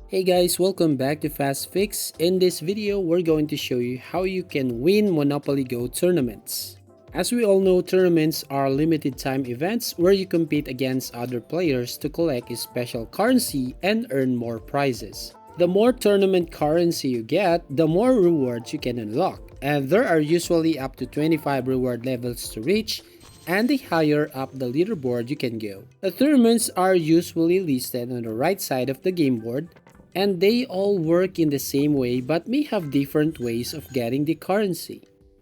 Hey guys, welcome back to Fast Fix. In this video, we're going to show you how you can win Monopoly Go tournaments. As we all know, tournaments are limited time events where you compete against other players to collect a special currency and earn more prizes. The more tournament currency you get, the more rewards you can unlock, and there are usually up to 25 reward levels to reach, and the higher up the leaderboard you can go. The tournaments are usually listed on the right side of the game board, and they all work in the same way but may have different ways of getting the currency.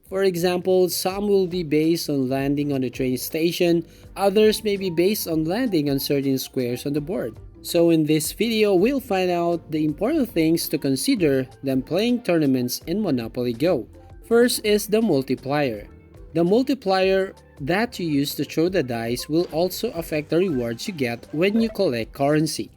For example, some will be based on landing on the train station, others may be based on landing on certain squares on the board. So in this video, we'll find out the important things to consider when playing tournaments in Monopoly Go. First is the multiplier. The multiplier that you use to throw the dice will also affect the rewards you get when you collect currency.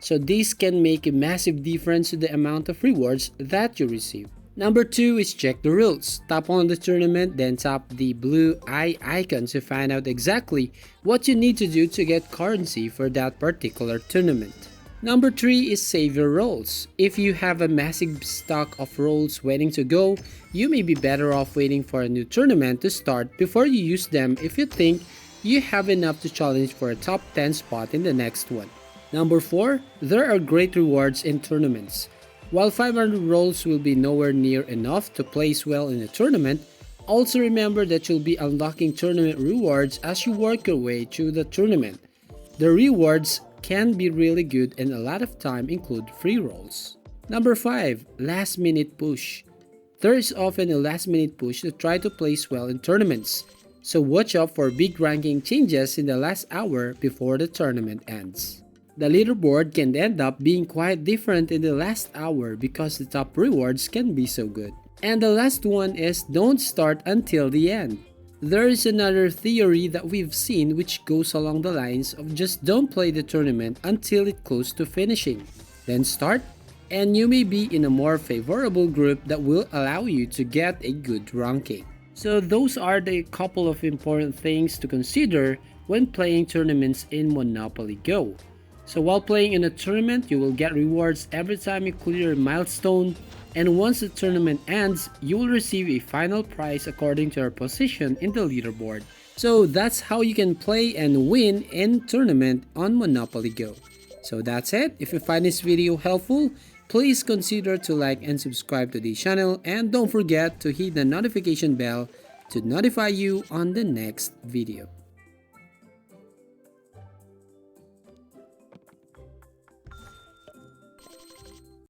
So this can make a massive difference to the amount of rewards that you receive. Number 2 is check the rules. Tap on the tournament, then tap the blue eye icon to find out exactly what you need to do to get currency for that particular tournament. Number 3 is save your rolls. If you have a massive stock of rolls waiting to go, you may be better off waiting for a new tournament to start before you use them if you think you have enough to challenge for a top 10 spot in the next one. Number 4, there are great rewards in tournaments. While 500 rolls will be nowhere near enough to place well in a tournament, also remember that you'll be unlocking tournament rewards as you work your way through the tournament. The rewards can be really good and a lot of time include free rolls. Number 5, last minute push. There is often a last minute push to try to place well in tournaments, so watch out for big ranking changes in the last hour before the tournament ends. The leaderboard can end up being quite different in the last hour because the top rewards can be so good. And the last one is don't start until the end. There is another theory that we've seen which goes along the lines of just don't play the tournament until it's close to finishing. Then start, and you may be in a more favorable group that will allow you to get a good ranking. So those are the couple of important things to consider when playing tournaments in Monopoly Go. So while playing in a tournament, you will get rewards every time you clear a milestone, and once the tournament ends, you will receive a final prize according to your position in the leaderboard. So that's how you can play and win in tournament on Monopoly Go. So that's it. If you find this video helpful, please consider to like and subscribe to the channel, and don't forget to hit the notification bell to notify you on the next video.